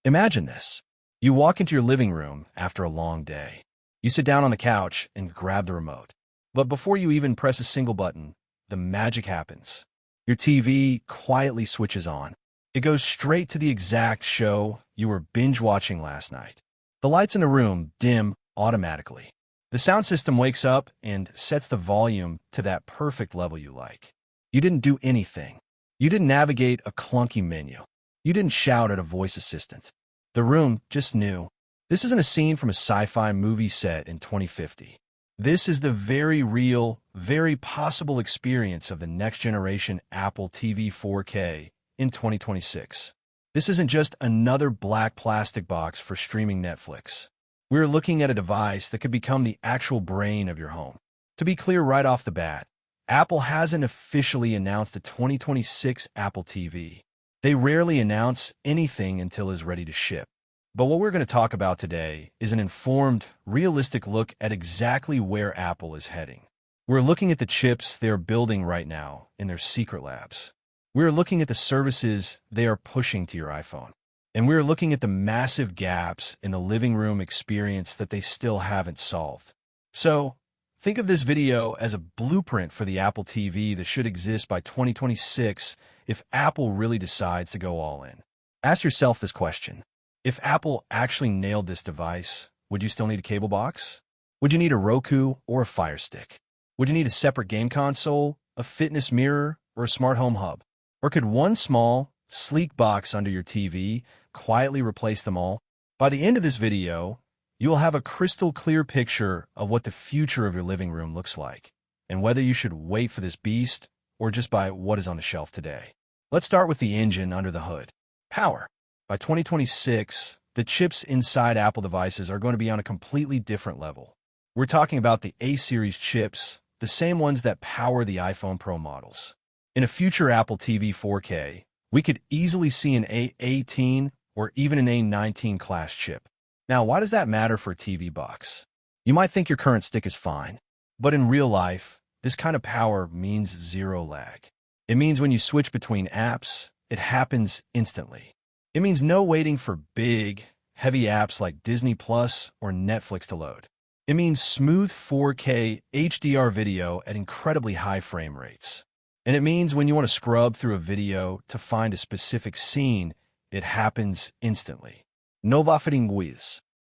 Imagine this. You walk into your living room after a long day. You sit down on the couch and grab the remote. But before you even press a single button, the magic happens. Your TV quietly switches on. It goes straight to the exact show you were binge-watching last night. The lights in the room dim automatically. The sound system wakes up and sets the volume to that perfect level you like. You didn't do anything. You didn't navigate a clunky menu. You didn't shout at a voice assistant. The room just knew. This isn't a scene from a sci-fi movie set in 2050. This is the very real, very possible experience of the next-generation Apple TV 4K in 2026. This isn't just another black plastic box for streaming Netflix. We're looking at a device that could become the actual brain of your home. To be clear right off the bat, Apple hasn't officially announced a 2026 Apple TV. They rarely announce anything until it's ready to ship. But what we're going to talk about today is an informed, realistic look at exactly where Apple is heading. We're looking at the chips they're building right now in their secret labs. We're looking at the services they are pushing to your iPhone. And we're looking at the massive gaps in the living room experience that they still haven't solved. So, think of this video as a blueprint for the Apple TV that should exist by 2026 if Apple really decides to go all in. Ask yourself this question. If Apple actually nailed this device, would you still need a cable box? Would you need a Roku or a Fire Stick? Would you need a separate game console, a fitness mirror, or a smart home hub? Or could one small, sleek box under your TV quietly replace them all? By the end of this video, you will have a crystal clear picture of what the future of your living room looks like, and whether you should wait for this beast or just buy what is on the shelf today. Let's start with the engine under the hood. Power. By 2026, the chips inside Apple devices are going to be on a completely different level. We're talking about the A-series chips, the same ones that power the iPhone Pro models. In a future Apple TV 4K, we could easily see an A18 or even an A19 class chip. Now, why does that matter for a TV box? You might think your current stick is fine, but in real life, this kind of power means zero lag. It means when you switch between apps, it happens instantly. It means no waiting for big, heavy apps like Disney Plus or Netflix to load. It means smooth 4K HDR video at incredibly high frame rates. And it means when you want to scrub through a video to find a specific scene, it happens instantly. No buffering.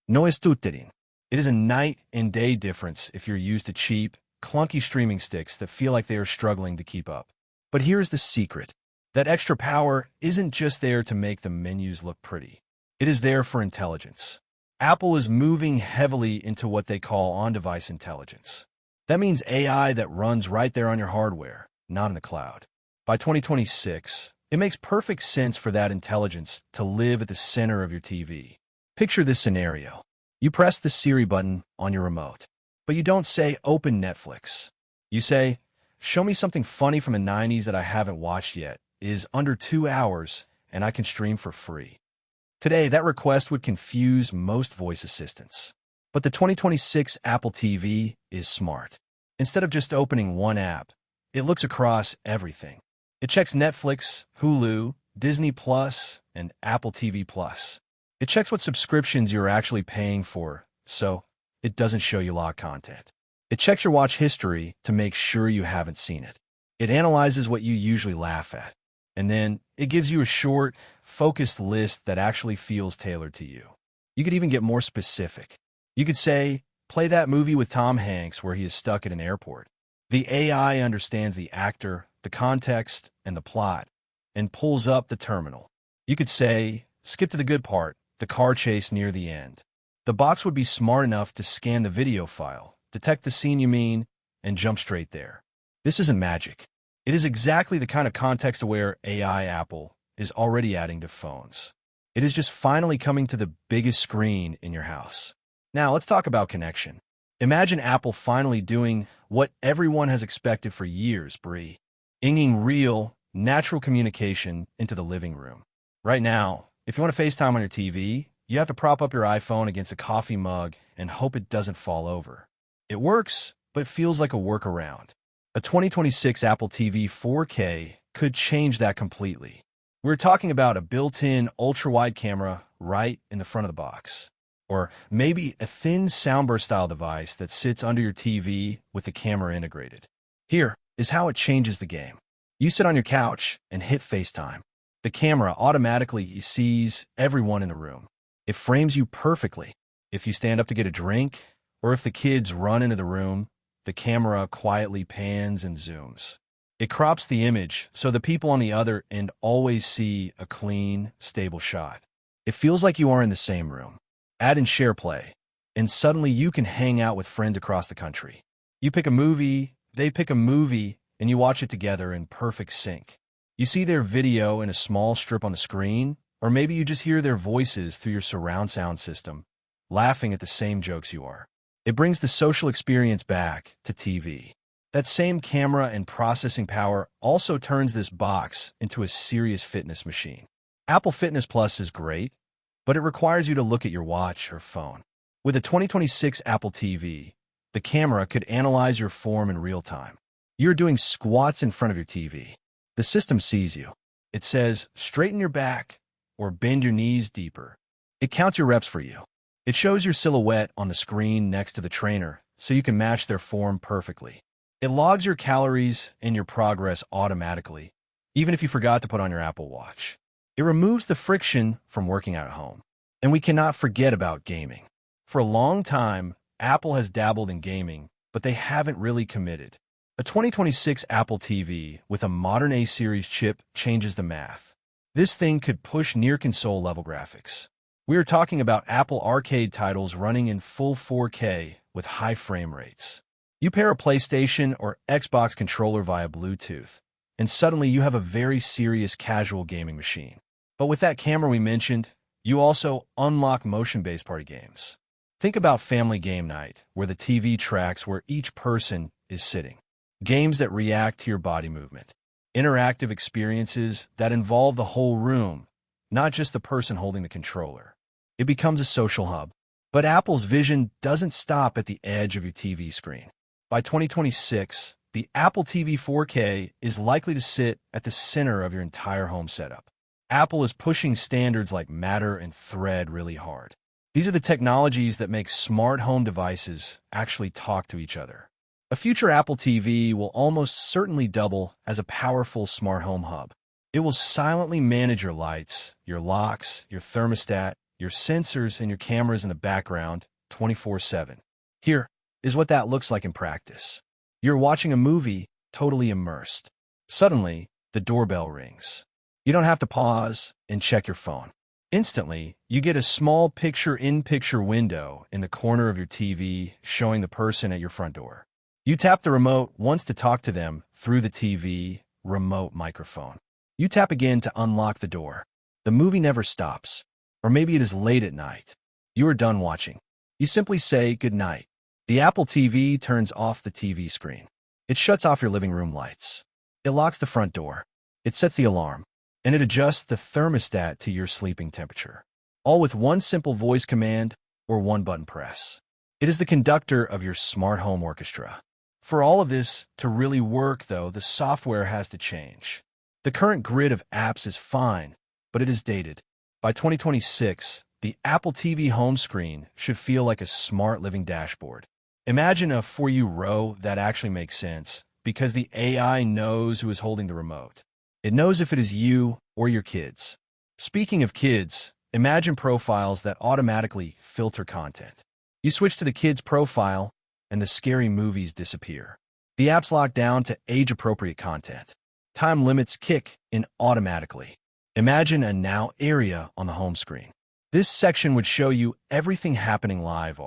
No estutering. It is a night and day difference if you're used to cheap, clunky streaming sticks that feel like they are struggling to keep up. But here's the secret. That extra power isn't just there to make the menus look pretty. It is there for intelligence. Apple is moving heavily into what they call on-device intelligence. That means AI that runs right there on your hardware, not in the cloud. By 2026, it makes perfect sense for that intelligence to live at the center of your TV. Picture this scenario. You press the Siri button on your remote, but you don't say, "Open Netflix." You say, "Show me something funny from the 90s that I haven't watched yet. Is under 2 hours, and I can stream for free." Today, that request would confuse most voice assistants. But the 2026 Apple TV is smart. Instead of just opening one app, it looks across everything. It checks Netflix, Hulu, Disney Plus, and Apple TV Plus. It checks what subscriptions you're actually paying for, so it doesn't show you locked content. It checks your watch history to make sure you haven't seen it. It analyzes what you usually laugh at. And then it gives you a short, focused list that actually feels tailored to you. You could even get more specific. You could say, "Play that movie with Tom Hanks where he is stuck at an airport." The AI understands the actor, the context, and the plot, and pulls up the terminal. You could say, "Skip to the good part, the car chase near the end." The box would be smart enough to scan the video file, detect the scene you mean, and jump straight there. This isn't magic. It is exactly the kind of context-aware AI Apple is already adding to phones. It is just finally coming to the biggest screen in your house. Now, let's talk about connection. Imagine Apple finally doing what everyone has expected for years, bringing real, natural communication into the living room. Right now, if you want to FaceTime on your TV, you have to prop up your iPhone against a coffee mug and hope it doesn't fall over. It works, but feels like a workaround. A 2026 Apple TV 4K could change that completely. We're talking about a built-in ultra-wide camera right in the front of the box. Or maybe a thin soundbar style device that sits under your TV with the camera integrated. Here is how it changes the game. You sit on your couch and hit FaceTime. The camera automatically sees everyone in the room. It frames you perfectly. If you stand up to get a drink, or if the kids run into the room, the camera quietly pans and zooms. It crops the image so the people on the other end always see a clean, stable shot. It feels like you are in the same room. Add in share play, and suddenly you can hang out with friends across the country. You pick a movie, they pick a movie, and you watch it together in perfect sync. You see their video in a small strip on the screen, or maybe you just hear their voices through your surround sound system, laughing at the same jokes you are. It brings the social experience back to TV. That same camera and processing power also turns this box into a serious fitness machine. Apple Fitness Plus is great, but it requires you to look at your watch or phone. With a 2026 Apple TV, the camera could analyze your form in real time. You're doing squats in front of your TV. The system sees you. It says, straighten your back or bend your knees deeper. It counts your reps for you. It shows your silhouette on the screen next to the trainer so you can match their form perfectly. It logs your calories and your progress automatically, even if you forgot to put on your Apple Watch. It removes the friction from working out at home. And we cannot forget about gaming. For a long time, Apple has dabbled in gaming, but they haven't really committed. A 2026 Apple TV with a modern A-series chip changes the math. This thing could push near-console level graphics. We are talking about Apple Arcade titles running in full 4K with high frame rates. You pair a PlayStation or Xbox controller via Bluetooth, and suddenly you have a very serious casual gaming machine. But with that camera we mentioned, you also unlock motion-based party games. Think about Family Game Night, where the TV tracks where each person is sitting. Games that react to your body movement. Interactive experiences that involve the whole room, not just the person holding the controller. It becomes a social hub. But Apple's vision doesn't stop at the edge of your TV screen. By 2026, the Apple TV 4K is likely to sit at the center of your entire home setup. Apple is pushing standards like Matter and Thread really hard. These are the technologies that make smart home devices actually talk to each other. A future Apple TV will almost certainly double as a powerful smart home hub. It will silently manage your lights, your locks, your thermostat, your sensors, and your cameras in the background 24/7. Here is what that looks like in practice. You're watching a movie, totally immersed. Suddenly, the doorbell rings. You don't have to pause and check your phone. Instantly, you get a small picture-in-picture window in the corner of your TV showing the person at your front door. You tap the remote once to talk to them through the TV remote microphone. You tap again to unlock the door. The movie never stops. Or maybe it is late at night. You are done watching. You simply say good night. The Apple TV turns off the TV screen. It shuts off your living room lights. It locks the front door. It sets the alarm. And it adjusts the thermostat to your sleeping temperature. All with one simple voice command or one button press. It is the conductor of your smart home orchestra. For all of this to really work, though, the software has to change. The current grid of apps is fine, but it is dated. By 2026, the Apple TV home screen should feel like a smart living dashboard. Imagine a For You row that actually makes sense, because the AI knows who is holding the remote. It knows if it is you or your kids. Speaking of kids, imagine profiles that automatically filter content. You switch to the kid's profile, and the scary movies disappear. The app's locked down to age-appropriate content. Time limits kick in automatically. Imagine a Now area on the home screen. This section would show you everything happening live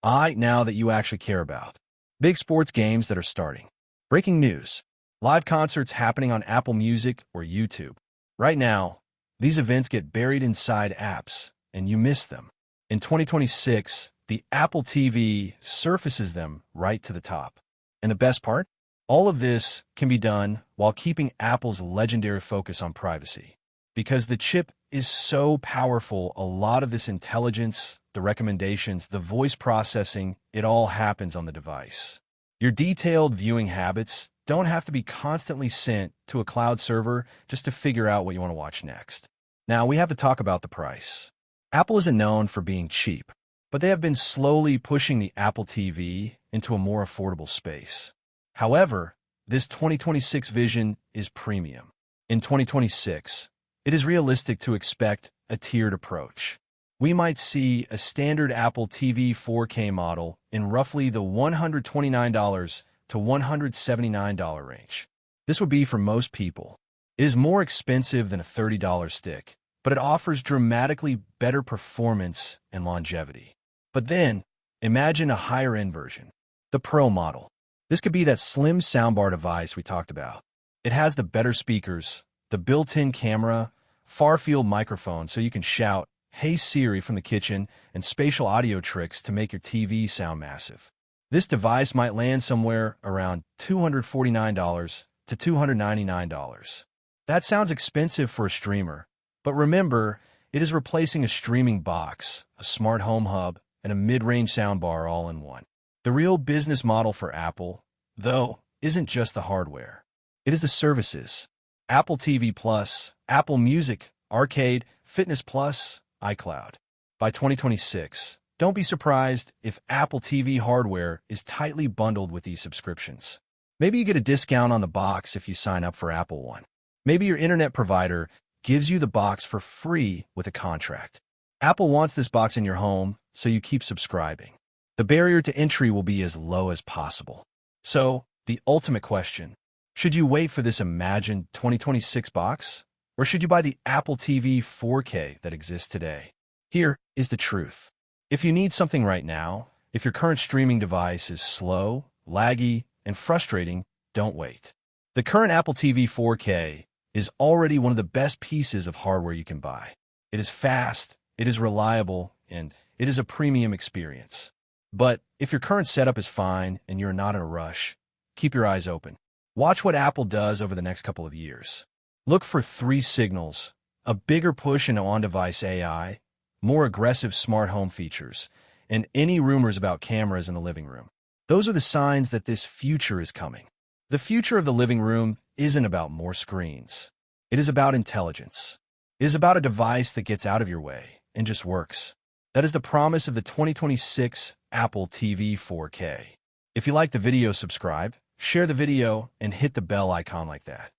now that you actually care about. Big sports games that are starting. Breaking news. Live concerts happening on Apple Music or YouTube. Right now, these events get buried inside apps, and you miss them. In 2026, the Apple TV surfaces them right to the top. And the best part? All of this can be done while keeping Apple's legendary focus on privacy. Because the chip is so powerful, a lot of this intelligence, the recommendations, the voice processing, it all happens on the device. Your detailed viewing habits don't have to be constantly sent to a cloud server just to figure out what you want to watch next. Now, we have to talk about the price. Apple isn't known for being cheap, but they have been slowly pushing the Apple TV into a more affordable space. However, this 2026 vision is premium. In 2026, it is realistic to expect a tiered approach. We might see a standard Apple TV 4K model in roughly the $129 to $179 range. This would be for most people. It is more expensive than a $30 stick, but it offers dramatically better performance and longevity. But then, imagine a higher-end version, the Pro model. This could be that slim soundbar device we talked about. It has the better speakers, the built-in camera, far-field microphone so you can shout, "Hey Siri" from the kitchen, and spatial audio tricks to make your TV sound massive. This device might land somewhere around $249 to $299. That sounds expensive for a streamer, but remember, it is replacing a streaming box, a smart home hub, and a mid-range soundbar all in one. The real business model for Apple, though, isn't just the hardware. It is the services. Apple TV Plus, Apple Music, Arcade, Fitness Plus, iCloud. By 2026, don't be surprised if Apple TV hardware is tightly bundled with these subscriptions. Maybe you get a discount on the box if you sign up for Apple One. Maybe your internet provider gives you the box for free with a contract. Apple wants this box in your home, so you keep subscribing. The barrier to entry will be as low as possible. So, the ultimate question, should you wait for this imagined 2026 box? Or should you buy the Apple TV 4K that exists today? Here is the truth. If you need something right now, if your current streaming device is slow, laggy, and frustrating, don't wait. The current Apple TV 4K is already one of the best pieces of hardware you can buy. It is fast, it is reliable, and it is a premium experience. But if your current setup is fine and you're not in a rush, keep your eyes open. Watch what Apple does over the next couple of years. Look for 3 signals: a bigger push into on-device AI, more aggressive smart home features, and any rumors about cameras in the living room. Those are the signs that this future is coming. The future of the living room isn't about more screens. It is about intelligence. It is about a device that gets out of your way and just works. That is the promise of the 2026 Apple TV 4K. If you like the video, subscribe, share the video, and hit the bell icon like that.